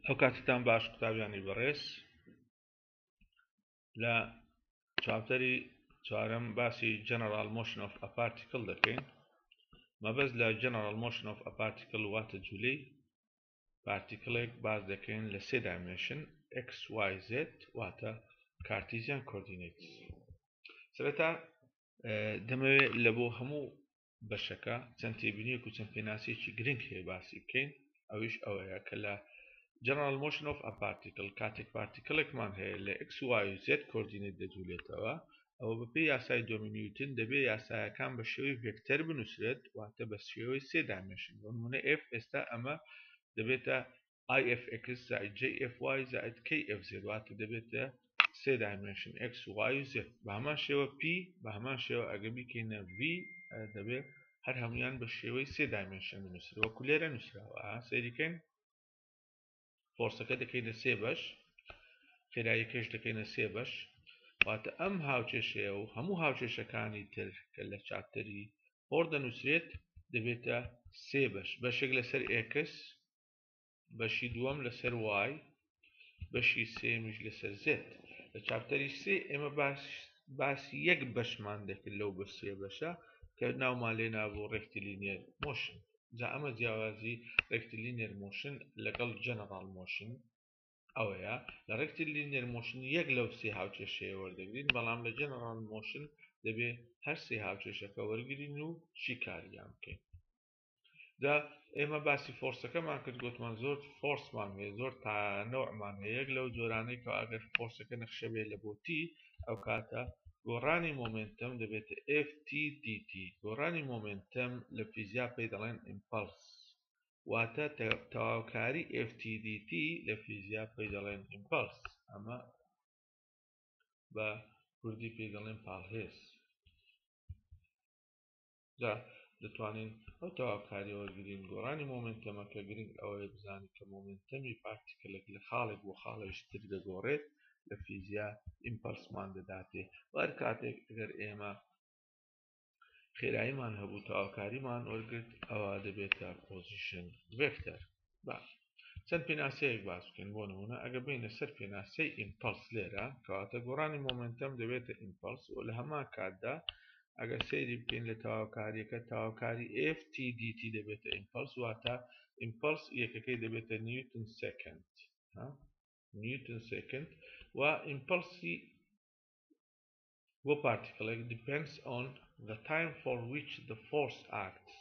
ئەو کاتتان باش قوتابیانی بەڕێز لە چاپتەری چوارەم باسی General Motion of a Particle دەکەین مەبەست لە General Motion of a Particle واتە جوولەی پارتیکڵێک باز دەکەین لە سێ دایمێنشن x y z واتە Cartesian coordinates. سەرەتا دەمەوێت لە بۆ هەموو بەشەکە چەند تێبینیەک و چەند پێناسیەکی گرنگ هەیە باسی بکەین ئەویش ئەوەیە کە لە General Motion of a Particle کاتێک پارتیکڵێکمان هەیە لە x y z کوردینێت دەجوولێتەوە ئەوە بەپێی یاسای دۆمی نیوتن دەبێت یاسایەکان بە شێوەی ڤێکتەر بنووسرێت واتە بە شێوەی سێ دایمێنشن بۆ نمونە f ئێستا ئەمە دەبێتە ifx زائد jfy زائد kfz واتە دەبێتە سێ دایمێنشن x y z بە هەمان شێوە p بە هەمان شێوە ئەگە بیکەینە v دەبێت هەر هەمویان بە شێوەی سێ دایمێنشن بنووسرێت وەکو لێرە نووسراوە سەیریکەین فۆرسەکە دەکەینە سێ بەش خێراییەکەش دەکەینە سێ بەش واتە ئەم هاوچێشەیە و هەموو هاوچێشەکانی تر کە لە چاپتەری هۆر دەنووسرێت دەبێتە سێ بەش بەشێک لەسەر x بەشی دووەم لەسەر y بەشی سێمیش لەسەر z لە چاپتەری سێ ئێمە باسی یەک بەشمان دەکرد لەو بە سێ بەشە کە ناومان لێ نابوو ڕێکتیلینیەر مۆشن جا ئەمە جیاوازی ڕێکتیلینیەر مۆشن لەگەڵ جەنەڕال مۆشن ئەوەیە لە ڕێکتیلینیەر مۆشن یەک لەو سێ هاوچێشەیە وەردەگرین بەڵام لە جەنەڕال مۆشن دەبێت هەر سێ هاوچێشەکە وەرگرین و چی کاریان بکەین جا ئێمە باسی فۆرسەکەمان کرد گوتمان زۆر فۆرسمان هەیە زۆر تانەوعمان هەیە یەک لەو جۆرانەی کە ئەگەر فۆرسەکە نەخشە بێت لە بۆ تی ئەو کاتە گۆڕانی مۆمنتەم دەبێتە ft dt گۆڕانی مۆمنتەم لە فیزیا پێی دەڵێن ئیمپەلس واتە تەواوکاری ft dt لە فیزیا پێی دەڵێن ئیمپەلس ئەمە بە کوردی پێی دەڵێن پاڵهێز جا دەتوانین ئەو تەواوکاری وەرگرین گۆڕانی مۆمنتەمەکە گرنگ ئەوەیە بزانین کە مۆمنتەمی پارتیکلێک لە خاڵێک بۆ خاڵێکتر دەگۆڕێت لە فیزیا ئیمپەلسمان دەداتێ هەر کاتێک ئەگەر ئێمە خێراییمان هەبوو تەواوکاریمان وەرگرت ئەوە دەبێتە پۆزیشن ڤێکتەر چەند پێناسەیەک باس بکەین بۆ نمونە ئەگە بینە سەر پێناسەی ئیمپەلس لێرە کەواتە گۆڕانی مۆمنتەم دەبێتە ئیمپەلس و لە هەمان کاتدا ئەگەر سەیری بکەین لە تەواوکاریەکە تەواوکاری ft dt دەبێتە ئیمپەلس واتە ئیمپەلس یەکەکەی دەبێتە نیوتن سێکەند نیوتن سێکەند و ئیمپەلسی بۆ پارتیکڵێک depends on the time for which the force acts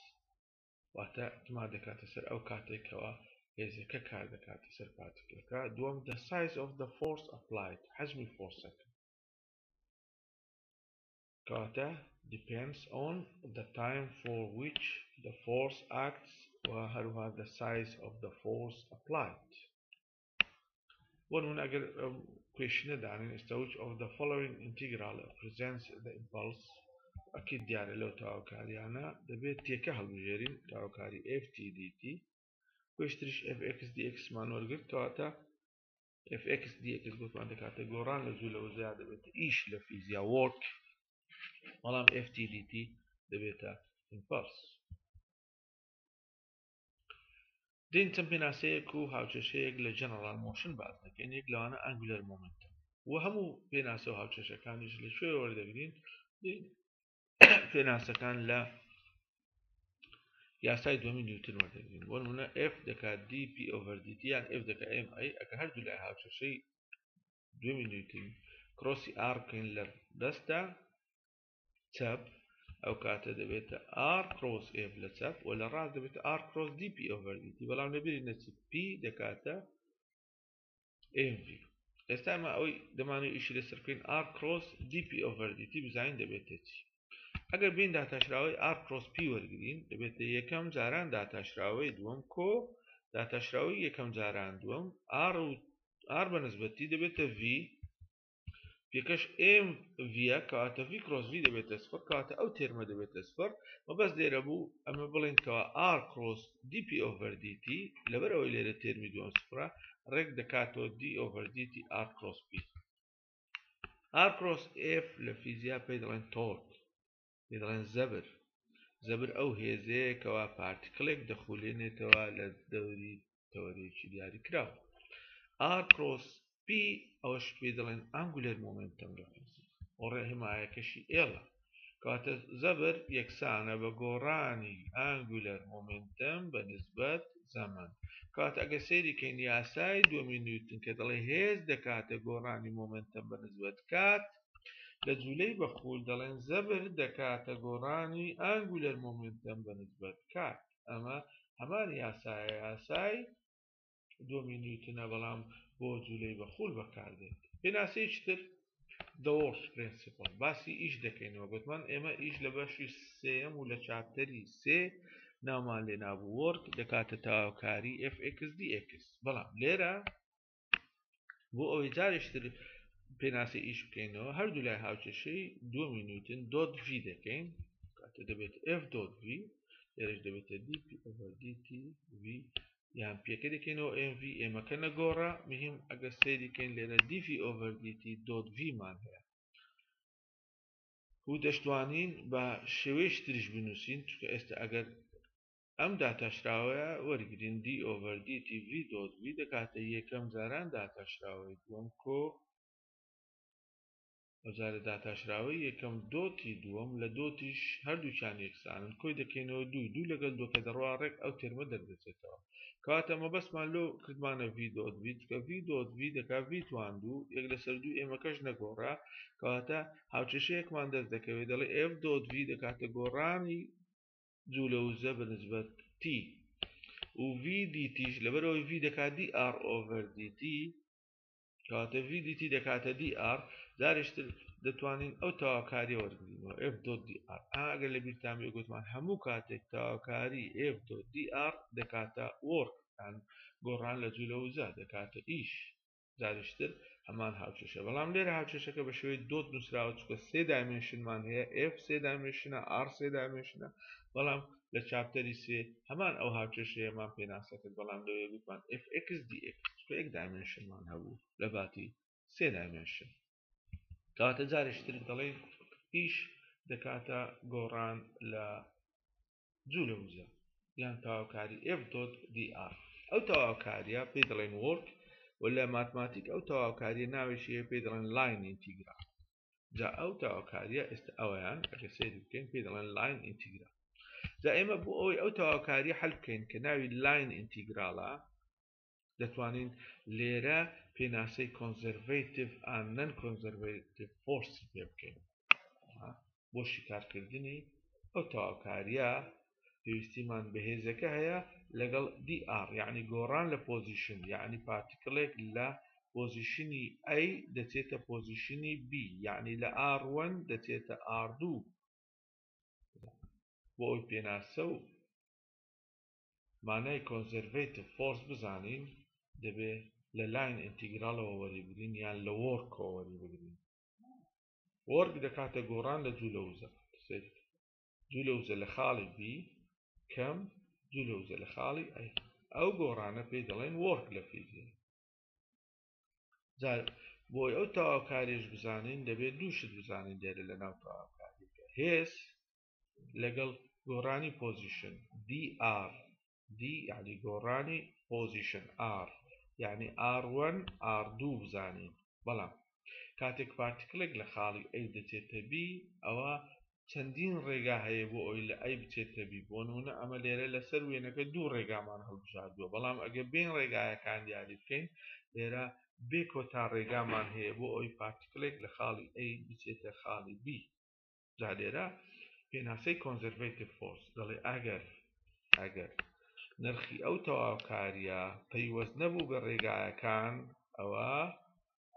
واتە اعتماد دەکاتە سەر ئەو کاتێکەوە هێزەکە کار دەکاتە سەر پارتیکلەکە دووەم the size of the force applied حەجمی فۆرسەکە کەواتە depends on the time for which the force acts و هەروها the size of the force applied بۆ نمونە ئەگەر کوێشنە دانین ئێستا which of the following integral represents the impulse ئەکید دیارە لەو تەواوکاریانە دەبێت تێکە هەڵبژێرین تەواوکاری ft dt کوێشتریش fx dx مان وەرگرت کەواتە fx dx گوتمان دەکاتە گۆڕان لە جوولە وزەیە دەبێتە ئیش لە فیزیا work بەڵام ft dt دەبێتە impulse دین چەند پێناسەیەک و هاوچێشەیەک لە جەنەڕال مۆشن باز دەکەین یەک لەوانە ئەنگولەر مۆمنتەم و هەموو پێناسە و هاوچێشەکانیش لە شوێ وەردەگرین پێناسەکان لە یاسای دۆمی نیوتن وەردەگرین بۆ نمونە f دەکات dp over dt یان f دەکات ma ئەگە هەردوو لای هاوچێشەی دۆمی نیوتن کرۆسی r بکەین لە دەستدا چەپ ئەو کاتە دەبێتە r cross f لە چەپ و لە ڕاست دەبێتە r cross dp over dt بەڵام لەبیری نەچێت p دەکاتە mv ئێستا ئەمە ئەوەی دەمانوێت ئیشی لەسەر بکەین r cross dp over dt بزانین دەبێتە چی ئەگەر بین داتاشراوەی r cross p وەرگرین دەبێتە یەکەم جاران داتاشراوەی دووەم کۆ داتاشراوەی یەکەم جاران دووەم r بەنسبەتی دەبێتە v پێکەش mv کەواتە v cross v دەبێتە سفر کەواتە ئەو تێرمە دەبێتە سفر مەبەست لێرە بوو ئەمە بڵێنکەوە r cross dp over dt لەبەر ئەوەی لێرە تێرمی دووەم سفرە ڕێک دەکاتەوە d over dt r cross p r cross f لە فیزیا پێی دەڵێن تۆرک پێی دەڵێن زەبر ئەو هێزەیە کەوا پارتیکڵێک دەخولێنێتەوە لە دەوری تەوەریەکی دیاری کراوە R cross P ئەوەش پێ دەڵێن ئانگولەر مۆمنتەم لە فیزیک وەڕێ حمایەکەشی ئێڵە کاتە زەبر یەکسانە بە گۆڕانی ئانگولەر مۆمنتەم بە نسبەت زەمان کاتە ئەگە سەیریکەین یاسای دووەمی نیوتن کە دەڵێ هێز دەکاتە گۆڕانی مۆمنتەم بە نسبەت کات لە جوولەی بەخول دەڵێن زەبر دەکاتە گۆڕانی ئانگولەر مۆمنتەم بە نسبەت کات ئەمە هەمان یاسای دووەمی نیوتنە بەڵام بۆ جوولەی بەخول بەکاردێت پێناسەیەکی تر the work principle باسی ئیش دەکەینەوە گوتمان ئێمە ئیش لە بەشی سێم و لە چاپتەری سێ نامان لێ نابوو work دەکاتە تاواکاری fx dx بەڵام لێرە بۆ ئەوەی جارێکتر پێناسی ئیش بکەینەوە هەردوو لای هاوچەشەی دووەمی نیوتن دۆت v دەکەین کاتە دەبێت f دۆت v لێرەش دەبێتە dp over dt v یان پێکە دەکەینەوە mv ئێمەکە نەگۆڕە مهم ئەگە سەیریکەین لێرە dv over dt dot v مان هەیە و دەشتوانین بە شێوەیەکی تریش بنووسین چونکە ئێستا ئەگەر ئەم داتاشراوەیە وەرگرین d over dt v dot v دەکاتە یەکەم جاران داتاشراوەی دووەم کۆ ئەوجارە داتاشراوەی یەکەم دۆتی دووەم لە دۆتیش هەردووچان یەکسانن کۆی دەکەینەوە دوو لەگەڵ دۆکە دەڕوا ڕێک ئەو تێرمە دەردەچێتەوە کاتە مەبەستمان لۆ کردمانە v dot v چکە v dot v دەکا v تواندوو یەک لەسەر دوو ئێمەکەش نەگۆڕا کەواتە هاوچەشەیەکمان دەست دەکەوێت دەڵێ f dot v دەکاتە گۆڕانی جوولە وزە بە نسبەت t و v dtش لەبەرەوەی v دەکات dr over dt کەواتە v dt دەکاتە dr جارێشتر دەتوانین ئەو تاواکاریە وەرگرینەوە f dot dr ئەگەر لە بیرتان بێ گوتمان هەموو کاتێک تاواکاری f dot dr دەکاتە work یان گۆڕان لە جوولە وزە دەکاتە ئیش جارێشتر هەمان هاوچەشە بەڵام لێرە هاوچەشەکە بە شێوەی دۆت نووسراوە چکە سێ دایمێنشنمان هەیە f سێ دایمێنشنە r سێ دایمێنشنە بەڵام لە چاپتەری سێ هەمان ئەو هاوچەشەیەمان پێناسەکرد بەڵام لەوێ گوتمان fx dx چکە یەک دایمێنشنمان هەبوو لە باتی سێ دایمێنشن کەواتە جارێشتر دەڵێن ئیش دەکاتە گۆڕان لە جوولە وزە یان تاواکاری f dot dr ئەو تاواکاریە پێی دەڵێن work و لە ماتماتیک ئەو تاواکاریە ناوێشیە پێی دەڵێن لاین ئینتیگرال جا ئەو تاواکاریە ئێستا ئەوەیان ئەگە سەیری بکەین پێی دەڵێن لاین ئینتیگرال جا ئێمە بۆ ئەوەی ئەو تاواکاریە حەل بکەین کە ناوی لاین ئینتیگراڵە دەتوانین لێرە پێناسەی کۆنزەرڤەیتیڤ ئان نەن کۆنزەرڤەیتیڤ فۆرسی پێ بکەین بۆ شیکارکردنی ئەو تاواکاریە پێویستیمان بەهێزەکە هەیە لەگەڵ dr یعنی گۆڕان لە پۆزیشن یعنی پارتیکڵێک لە پۆزیشنی A دەچێتە پۆزیشنی B یعنی لە R1 دەچێتە R2 بۆ ئەوی پێناسە و مانای کۆنزەرڤەیتیڤ فۆرس بزانین دەبێ لە لاین ئینتیگراڵەوە وەریبگرین یان لە وۆرکەوە وەریبگرین وەرک دەکاتە گۆڕان لە جوولە وزە جوولە وزە لە خاڵی B کەم جوولە وزە لە خاڵی A ئەو گۆڕانە پێی دەڵێن وەرک لە فیزیک جار بۆی ئەو تاواکاریش بزانین دەبێت دووشت بزانین لێرە لە ناو تاواکاریەکە هێز لەگەڵ گۆڕانی پۆزیشن dr d یعنی گۆڕانی پۆزیشن r یعنی r1 r2 بزانین بەڵام کاتێک پارتیکلێک لە خاڵی A دەچێتە B ئەوە چەندین ڕێگا هەیە بۆ ئەوی لە A بچێتە B بۆ نمونە ئەمە لێرە لەسەر وێنەکە دوو ڕێگامان هەڵبژاردووە بەڵام ئەگە بین ڕێگایەکان دیاری بکەین لێرە بێ کۆتا ڕێگامان هەیە بۆ ئەوی پارتیکلێک لە خاڵی A بچێتە خاڵی B جا لێرە پێناسەی کۆنزەرڤەیتیڤ فۆرس دەڵێ ئەگەر نرخی ئەو تەواوکاریە پەیوەست نەبوو بە ڕێگایەکان ئەوە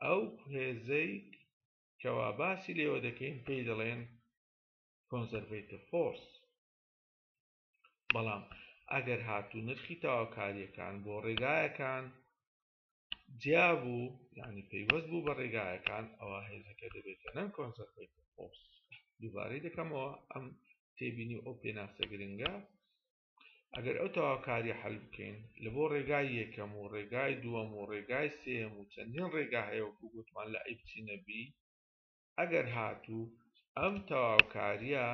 ئەو هێزەی کەوا باسی لێوە دەکەین پێی دەڵێن کۆنزەرڤەیتیڤ فۆرس بەڵام ئەگەر هاتوو نرخی تەواوکاریەکان بۆ ڕێگایەکان جیابوو یعنی پەیوەست بوو بە ڕێگایەکان ئەوە هێزەکە دەبێتە نەن کۆنزەرڤەیتیڤ فۆرس دووبارەی دەکەمەوە ئەم تێبینی ئەو پێناسە گرنگە ئەگەر ئەو تەواوکاریە حەل بکەین لە بۆ ڕێگای یەکەم و ڕێگای دووەم و ڕێگای سێم و چەندین ڕێگا هەیە وەکو گوتمان لە ئەی بچینە بی ئەگەر هاتوو ئەم تەواوکاریە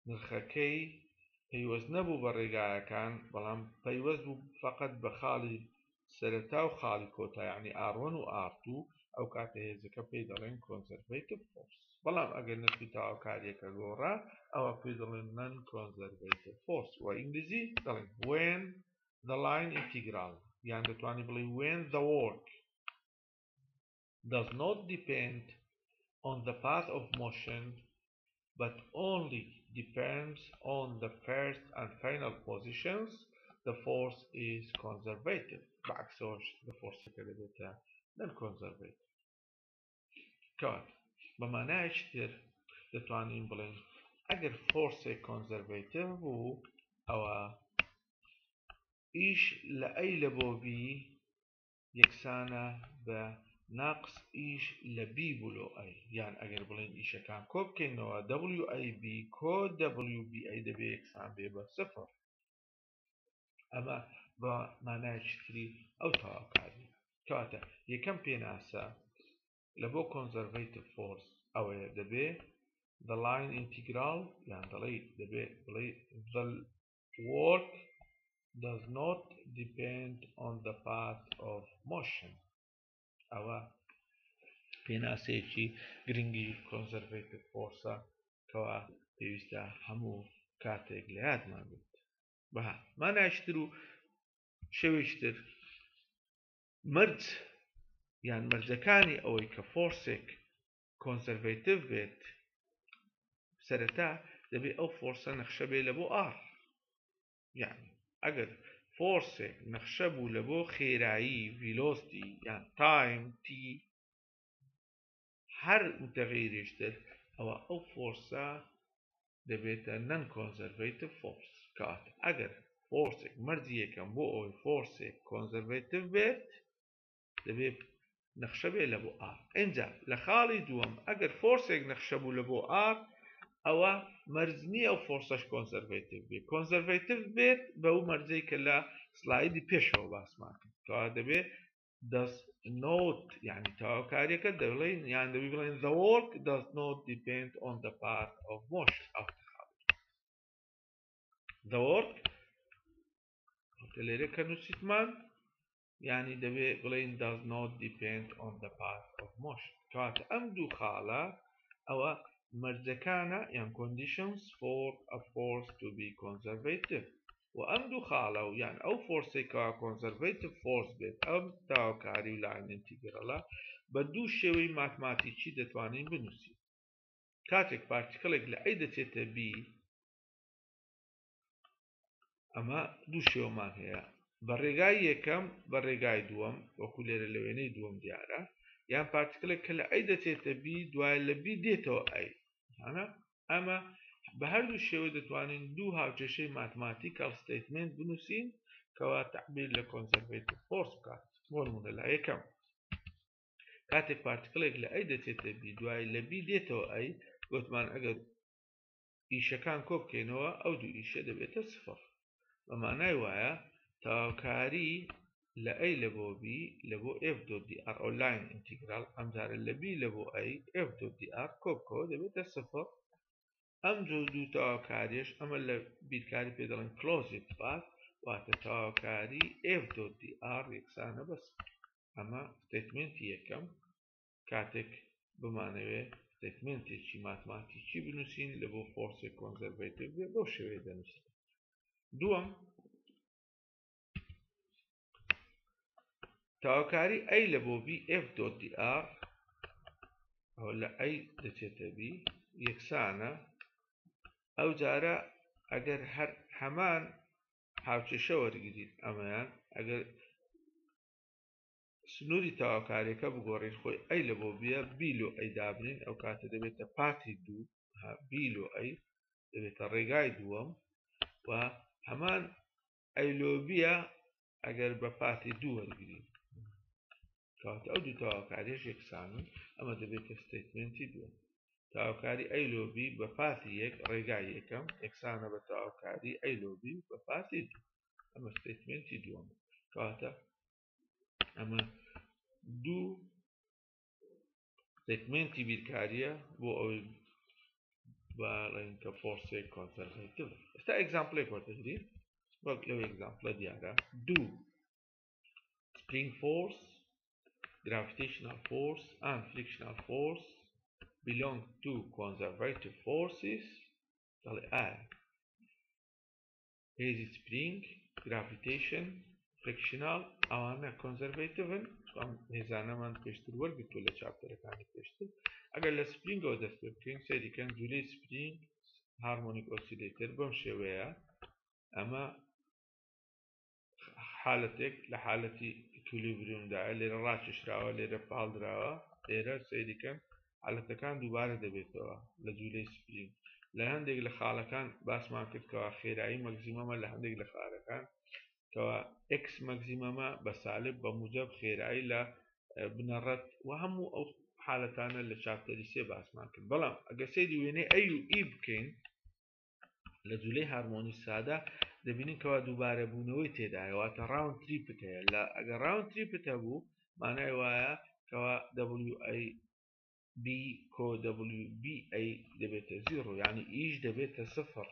نرخەکەی پەیوەست نەبوو بە ڕێگایەکان بەڵام پەیوەست بوو فەقەت بە خاڵی سەرەتا و خاڵی کۆتا یعنی R1 و R2 ئەو کاتە هێزەکە پێی دەڵێن conservative force بەڵام ئەگەر نسبی تاواکاریەکە گۆڕا ئەوە پێی دەڵێن non conservative force و ئینگلیزی دەڵێن when the line integral یان دەتوانی بڵێ when the work does not depend on the path of motion but only depends on the first and final positions the force is conservative بعكسوش the force كده non conservative كات بمعنى اشتر دەتوانین بڵێن ئەگەر فۆرسێک conservative بوو ئەوە ئیش لە ئەی لە بۆ بی یەکسانە بە ناقص ئیش لە بی بوو ئەی یان ئەگەر بڵێن ئیشەکان کۆ بکەینەوە WAB کۆ WBA دەبێت یەکسان بێ بە سفر ئەمە بە مانایەکی تری ئەو تەواوکاری کەواتە یەکەم پێناسە لە بۆ conservative force ئەوەیە دەبێت the line integral یان دەبێت بڵێ the work does not depend on the path of motion ئەوە پێناسەیەکی گرنگی conservative force کەوا پێویستە هەموو کاتێک لە یادمان بێت بەها مانایشتر و شەوێشتر مرج یان مەرجەکانی ئەوەی کە فۆرسێک conservative بێت سەرەتا دەبێت ئەو فۆرسە نەخشە بێ لە بۆ R یعنی ئەگەر فۆرسێک نەخشە بوو لە بۆ خێرایی velocity یان time t هەر متغیریشتر ئەوە ئەو فۆرسە دەبێتە non conservative force کات ئەگەر فۆرسێک مەرجی یەکەم بۆ ئەوەی فۆرسێک conservative بێت دەبێت نەخشە بێ لە بۆ R ئینجا لە خاڵی دووەم ئەگەر فۆرسێک نەخشە بوو لە بۆ R ئەوە مەرجنی ئەو فۆرسەش conservative بێت conservative بێت بەو مەرجەی کە لە سلایدی پێشەوە باسمان کرد کەوا دەبێت does not یعنی تەواوکاریەکە دەڵێن یان دەبێت بڵێن the work does not depend on the path of motion the work لێرە کە نووسیتمان یعنی دەبێت بڵێن does not depend on the path of motion کەواتە ئەم دوو خاڵە ئەوە مەرجەکانە یان conditions for a force to be conservative و ئەم دوو خاڵە و یان ئەو فۆرسێکەوە conservative force بێت ئەم تاواکاری و لاین ئینتیگرەڵە بە دوو شێوەی ماتماتیکی دەتوانین بنووسین کاتێک پارتیکڵێک لە ئەی دەچێتە بی ئەمە دوو شێوەمان هەیە بە ڕێگای یەکەم بە ڕێگای دووەم وەکو لێرە لە وێنەی دووەم دیارە یان پارتیکڵێک کە لە ئەی دەچێتە بی دوای لە بی دێتەوە ئەی ئەمە بە هەردوو شێوە دەتوانین دوو هاوچێشەی ماتماتیکال ستیتمنت بنووسین کەوا تەعبیر لە conservative force بکات بۆ نمونە لە یەکەم کاتێک پارتیکڵێک لە ئەی دەچێتە بی دوای لە بی دێتەوە ئەی گوتمان ئەگەر ئیشەکان کۆ بکەینەوە ئەو دوو ئیشە دەبێتە سفر بە مانای وایە تاواکاری لە ئەی لە بۆ بی لە بۆ f.dr ئەو لاین ئینتیگرال ئەم جارە لە بی لە بۆ ئەی f.dr کۆ بکەوە دەبێتە سفر ئەم جۆ دوو تاواکاریش ئەمە لە بیرکاری پێ دەڵێن closed path واتە تاواکاری f.dr یەکسانە بە سفر ئەمە ستیتمنتی یەکەم کاتێک بمانەوێ ستیتمنتێکی ماتماتیکی بنووسین لە بۆ فۆرسێک conservative بێ بەو شێوەیە دەنووسین دووەم تاواکاری ئەی لە بۆ بی f.dr ئەو لە ئەی دەچێتە بی یەکسانە ئەو جارە ئەگەر هەر هەمان هاوچێشە وەرگیت ئەمەیان ئەگەر سنووری تاواکاریەکە بگۆڕین خۆی ئەی لە بۆ بیە بیلۆ ئەی دابنین ئەو کاتە دەبێتە پاتی دوو بیلۆ ئەی دەبێتە ڕێگای دووەم و هەمان ئەیلۆبیە ئەگەر بە پاتی دوو وەرگین کەواتە ئەو دوو تاواکاریش یەکسانن ئەمە دەبێتە ستیتمنتی دووەم تاواکاری ئەیلۆبی بە پاتی یەک ڕێگای یەکەم یەکسانە بە تاواکاری ئەیلۆبی بە پاتی دوو ئەمە ستیتمنتی دووەم کەواتە ئەمە دوو ستیتمنتی بیرکاریە بۆ ئەوەی باڵێن کە فۆرسێک conservative ئێستا ئێگزامپڵێک وەردەگرین وەک لەو ئێگزامپڵە دیارە دوو spring force, gravitational force and frictional force belong to conservative forces. هذه spring, gravitation, frictional أنا conservative هذا أنا من بيشتر ورقت ولا chapter كان بيشتر أقل spring أو ده spring سيدي كان جولي spring harmonic oscillator بمشي وياه أما حالتك لحالتي equilibrium دا اللي راشش راوا اللي رفال راوا إيرا سيدي كان حالتا كان دوباره دبيتوا لجولي spring لهندق لخالة كان باس ما كنت كوا خيرعي ماكسيمما لهندق لخالة كان كوا اكس ماكسيمما بسالب بموجب خيرعي لا بنرد وهمو او حالتانا اللي شابتري سي باس ما كنت بلام اگه سيدي ويني ايو اي بكين لجولي هارموني السادة دبينين كوا دوباره بونوي تيدا واتا راوند تريبتا لا اگه راوند تريبتا بو معناه وايا كوا دبليو اي بي كو دبليو بي اي دبيتا زيرو يعني ايش دبيتا صفر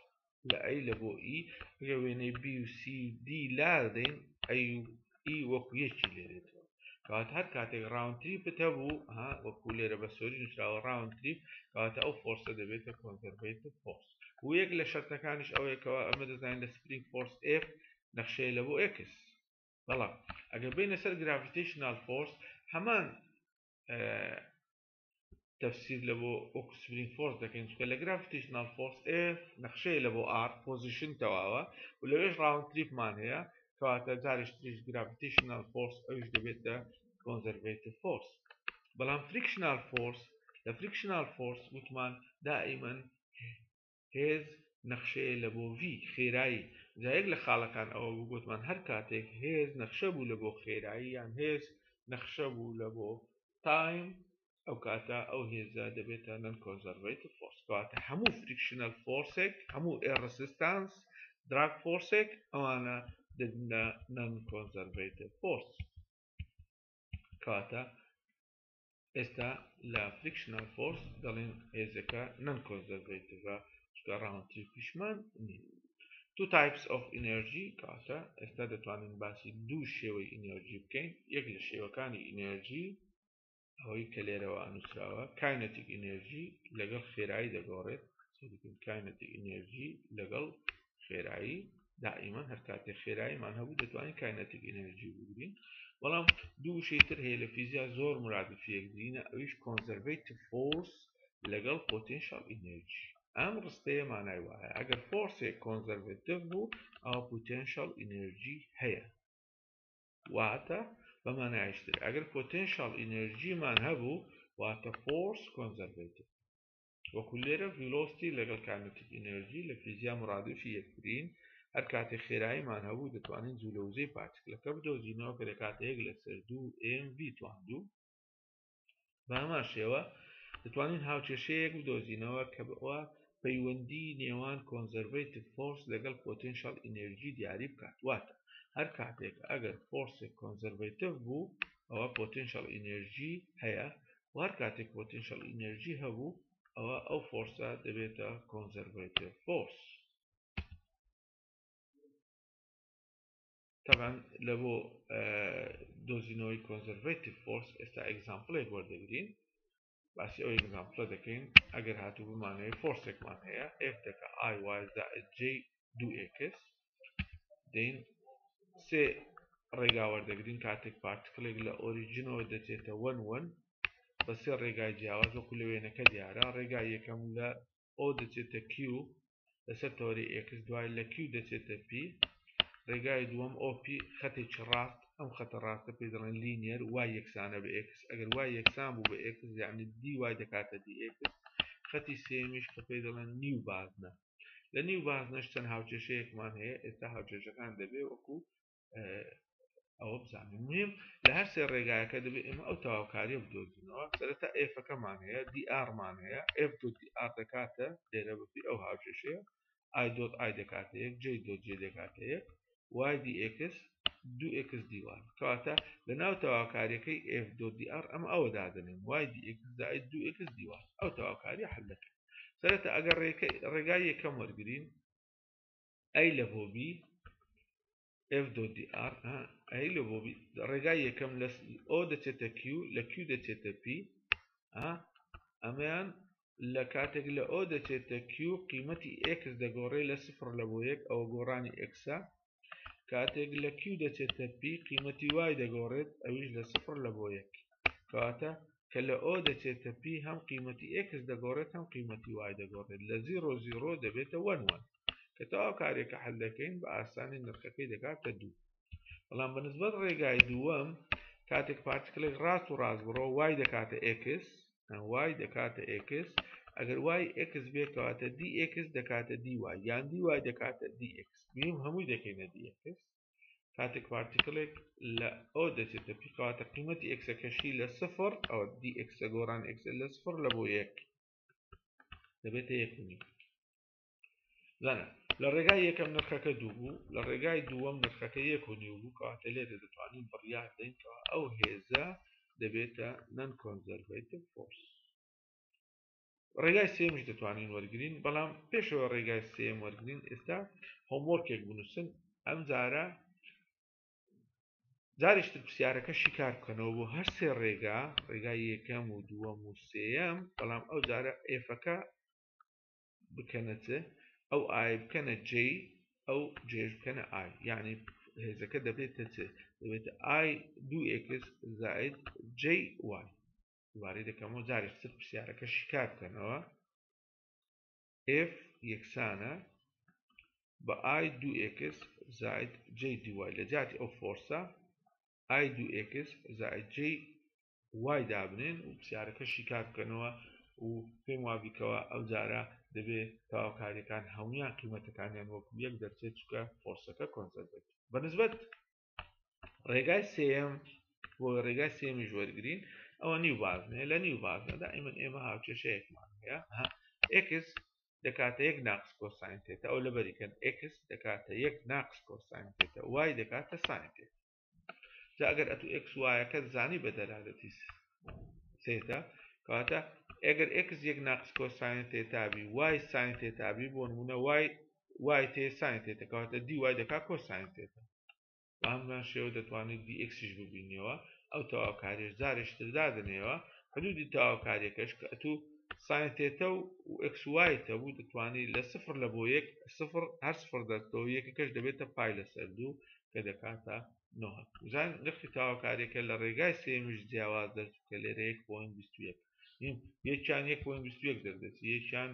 لاي لبو اي وين بي و سي دي لادين اي اي وكو يشي ليريتو كانت هاد كاتي راوند تريب تبو ها وكو ليرا بسوري نشراو راوند تريب كانت او فورس دبيتا كونسرفيتيف فورس ويك لشرطة كانش او يكوا امد زين سبرينج فورس اف نخشي لبو اكس طلع اگر بين سر جرافيتيشنال فورس همان تفسير لبو اوك سبرينج فورس لكن سكلا جرافيتيشنال فورس اف نخشي لبو ار بوزيشن تواوا ولو ايش راوند تريب مان هي كواتا زارش تريش جرافيتيشنال فورس اوش دبيتا كونزرفيتيف فورس بلان فريكشنال فورس الفريكشنال فورس وتمان دائما هيز نخشي لبو في خيراي زايق لخالقان او بقول من هركاتك هيز نخشبو لبو خيراي يعني هيز نخشبو لبو تايم او كاتا او هيزا دبيتا نون كونزرفيتيف فورس كاتا همو فريكشنال فورسك همو اير ريزيستانس دراج فورسك او انا دبنا نون كونزرفيتيف فورس كاتا استا لا فريكشنال فورس دالين هيزكا نون كونزرفيتيف راوند تريبشمان two types of energy كاتا استا دتوانين باسي دو شوي energy بكين يك شوي كاني energy هوي كليرا وانوسراوا kinetic energy لقل خيرعي دقورت سيكون kinetic energy لقل خيرعي دائما هركاتي خيرعي معناها بدتواني kinetic energy بقولين ولام دو شيتر هي الفيزياء زور مرادف فيها قدرينا اويش conservative force لقل potential energy امر استيه معناها واحد اگر force conservative بو او potential energy هي واتا بمعنى عشتر اگر potential energy معناها بو واتا force conservative وكليرا velocity لقل kinetic energy لفيزياء مرادف فيها قدرين هركاتي خيرعي معناها بو دتوانين زولوزي بارتكل كبدو زينو كركاتي يقلسر دو ام في تواندو بهما شيوا دتوانين هاوچشيك بدو زينو كبوا بيوندي نيوان conservative force لقل potential energy دياري بكات واتا هركاتيك اگر force conservative بو او potential energy هيا وهركاتيك potential energy هبو او force دبيتا conservative force طبعا لبو دوزينوي conservative force استا example يقول دقرين بس او example دكين اگر هاتو بمعنى force معنى اف دكا I y زائد j دو x دين سي ريغاور دقرين كاتك particle إلى origin دتيتا 1 بس الريغاي جاوز وكل وين كديارة ريغاي كاملة او دتيتا q لساتوري x دواي لكيو دتيتا p ريغاي دوام او بي خطي راست ام خط راست بيدرن لينير واي يكسانه باكس اگر واي يكسان بو باكس يعني دي واي دكاتا دي اكس خطي سيمش كبيدرن نيو بازنا لنيو بازنا شتن هاوچه شيك مان هي استا هاوچه شكان دبي وكو او بزعمي المهم لهر سي ريغاي كدبي اما او تواكاري بدوزينو سرتا اف كمان هي دي ار مان هي اف دو دي ار دكاتا ديرا بي او هاوچه شيك اي دوت اي دكاتا جي دوت جي دكاتا y dx دو x dy كواتا لناو تواكاري كي f دو دي ار ام او دادنين y dx زائد دو x dy او تواكاري حلك سرتا اگر رقاية كم ورقرين اي لفو بي f دو دي ار هەی لە بۆ ڕێگای یەکەم لە ئۆ دەچێتە کیو لە کیو دەچێتە پی ئەمەیان لە کاتێک لە ئۆ دەچێتە کیو قیمەتی ئێکس دەگۆڕێ لە سفر لە بۆ یەک ئەوە گۆڕانی ئێکسە کاتێک لە کیو دەچێتە پی قیمەتی وای دەگۆڕێت ئەویش لە سفر لە بۆ یەک کەواتە کە لە ئۆ دەچێتە پی هەم قیمەتی ئێکس دەگۆڕێت هەم قیمەتی وای دەگۆڕێت لە 0 دەبێتە 1 کە تەواو کارێکە حەل دەکەین بە ئاسانی نرخەکەی دەکاتە 2 بەڵام بەنسبەت ڕێگای دووەم کاتێک پارتیکلێک ڕاست و ڕاستبڕۆ وای دەکاتە ئێکس وای دەکاتە ئێکس ئەگەر وای ئێکس بێکەواتە دی ئێکس دەکاتە دی وای یان دی وای دەکاتە دی ئێکس بیم هەمووی دەکەینە دی ئێکس کاتێک پارتیکلێک لە ئەو دەچێتە پی کەواتە قیمەتی ئێکسەکەشی لە سفر ئەوە دی ئێکسە گۆڕان ئێکس لە سفر لە بۆ یەک دەبێتە یەکونی زانە لە ڕێگای یەکەم نرخەکە دوو بوو لە ڕێگای دووەم نرخەکە یەکونی بوو کەواتە لێرە دەتوانین بڕیار دەینکەوە ئەو هێزە دەبێتە نان کۆنزەروێتیڤ فۆرس ڕێگای سێمیش دەتوانین وەرگین بەڵام پێشەوە ڕێگای سێم وەرگین ئێستا هۆموەرکێک بنووسن ئەم جارە جارێشتر پرسیارەکە شیکار بکەنەوە بۆ هەر سێ ڕێگای یەکەم و دووەم و سێەم بەڵام ئەو جارە ئێفەکە بکەنە چ ئەو ئای بکەنە جێ ئەو جێژ بکەنە ئای یعنی هێزەکە دەبێتە چ دەبێتە ئای دوو ئێکس زائد جێ وای دوبارەی دەکەمەوە جارێشتر پرسیارەکە شیکار بکەنەوە f یەکسانە بە ئای دوو ئێکس زائد جێ دی وای لە جاتی ئەو فۆرسە ئای دوو ئێکس زائد جێ وای دابنێن و پرسیارەکە شیکار بکەنەوە و پێم وابیکەوە ئەو جارە دەبێت تەواوکاریەکان هەمویان قیمەتەکانیان وەکو یەک دەرچێت چکە فۆرسەکە کۆنسەروێت بەنسبەت ڕێگای سێم بۆ ڕێگای سێمیش وەرگرین ئەوە نیو بازنێ لە نیو بازنەدا ئێمە هاوچێشەیەکمان هەیە ئێکس دەکاتە یەک ناقس کۆساین تێتە ئەو لەبەریکەن ئێکس دەکاتە یەک ناقس کۆساین تێتە وای دەکاتە ساین تێتە جا ئەگەر ئەتو ئێکس وایەکە زانی بە دەلالەتی سێتە کەواتە ئەگەر ئێکس یەک ناقس کۆساین تێتابی وای ساین تێتابی بۆ نمونە وای تێ ساین تێتە کەواتە دی وای دەکات کۆساین تێتە هەمان شێوە دەتوانێت دی ئێکسیش ببینیەوە ئەو تەواوکاریش جارێشتر دادنێەوە حدودی تەواوکاریەکەش کە ئەتوو ساین تێتە و ئێکس وایتە بوو دەتوانێت لە سفر لە بۆ یەک سفر هەر سفر دەستەوە یەکەکەش دەبێتە پای لەسەر دوو کە دەکاتە نۆهەت زان نرخی تەواوکاریەکە لە ڕێگای سێمیش جیاواز دەچکە لێرە 1.21 یەکیان 1.21 دەردەچی یەکیان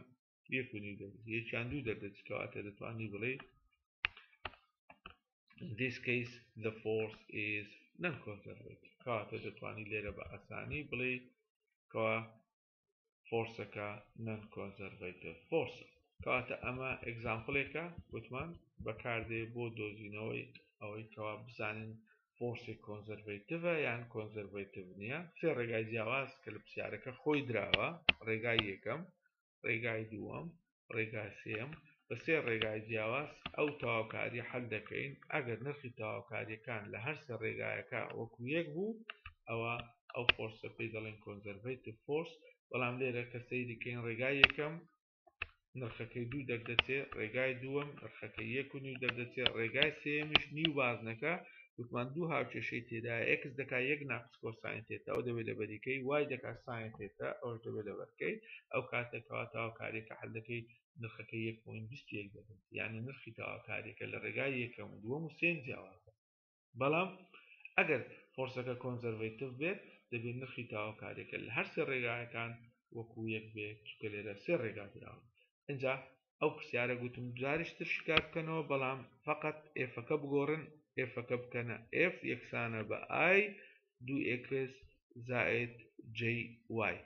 1.9 دەردەچی یەکیان 2 دەردەچی کەواتە دەتوانی بڵێ in this case the force is non-conservative کەواتە دەتوانی لێرە بە ئاسانی بڵێ کەوا فۆرسەکە non-conservative force کەواتە ئەمە ئێگزامپڵێکە وتمان بەکاردێ بۆ دۆزینەوەی ئەوەی کەوا بزانین فۆرسێک کۆنزەروێتیڤە یان کۆنزەروێتیڤ نییە سێ ڕێگای جیاواز کە لە پرسیارەکە خۆی دراوە ڕێگای یەکەم ڕێگای دووەم ڕێگای سێم بە سێ ڕێگای جیاواز ئەو تەواوکاری حەل دەکەین ئەگەر نرخی تەواوکاریەکان لە هەر سێ ڕێگایەکە وەکو یەک بوو ئەوە ئەو فۆرسە پێی دەڵێن کۆنزەروێتیڤ فۆرس بەڵام لێرە کە سەیری دەکەین ڕێگای یەکەم نرخەکەی دوو دەردەچێت ڕێگای دووەم نرخەکەی 1.9 دەردەچێت ڕێگای سێمیش نیو بازنەکە وتمان دوو هاوچێشەی تێدایە ئێکس دەکات یەک ناقس کۆساین تێتە ئەو دەبێت لە بەریکەی وای دەکات ساین تێتە ئەوش دەبێت لە بەرکەی ئەو کاتێکەوە تەواوکاریەکە حەل دەکەی نرخەکەی 1.21 دەبێت یعنی نرخی تەواوکاریەکە لە ڕێگای یەکەم و دووەم و سێم جیاوازە بەڵام ئەگەر فۆرسەکە کۆنزەروێتیڤ بێت دەبێت نرخی تەواوکاریەکە لە هەر سێ ڕێگایەکان وەکو یەک بێت چونکە لێرە سێ ڕێگا دراوە اینجا ئەو پرسیارە گوتم جاریشتر شکار بکەنەوە بەڵام فقط ئێفەکە بگۆڕن ئێفەکە بکەنە f یەکسانە بە ئای دوو ئێکس زائد جێ وای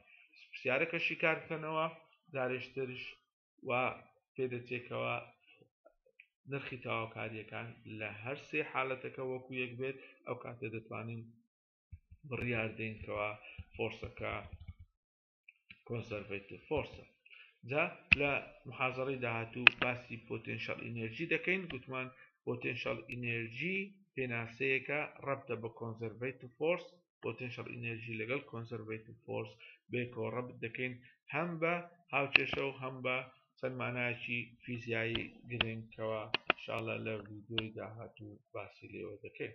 پرسیارەکە شکار بکەنەوە جارێشترش وا پێدەچێتەوە نرخی تەواوکاریەکان لە هەر سێ حالەتەکە وەکو یەک بێت ئەو کاتە دەتوانین بڕیار دێنکەوە فۆرسەکە کۆنسەروێتیڤ فۆرسە جا لە محازەڕەی داهاتوو باسی پۆتێنشەڵ ئینێرژی دەکەین گوتمان پۆتێنشەڵ ئینێرژی پێناسەیەکە ڕەبتە بە کۆنزەروێتیڤ فۆرس پۆتێنشەڵ ئینێرژی لەگەڵ کۆنزەروێتیڤ فۆرس بێکەوە ڕەبت دەکەین هەم بە هاوچێشە و هەم بە چەند مانایەکی فیزیایی گرنگکەوە ئینشاڵڵا لە ڤیدیۆی داهاتوو باسی لێوە دەکەین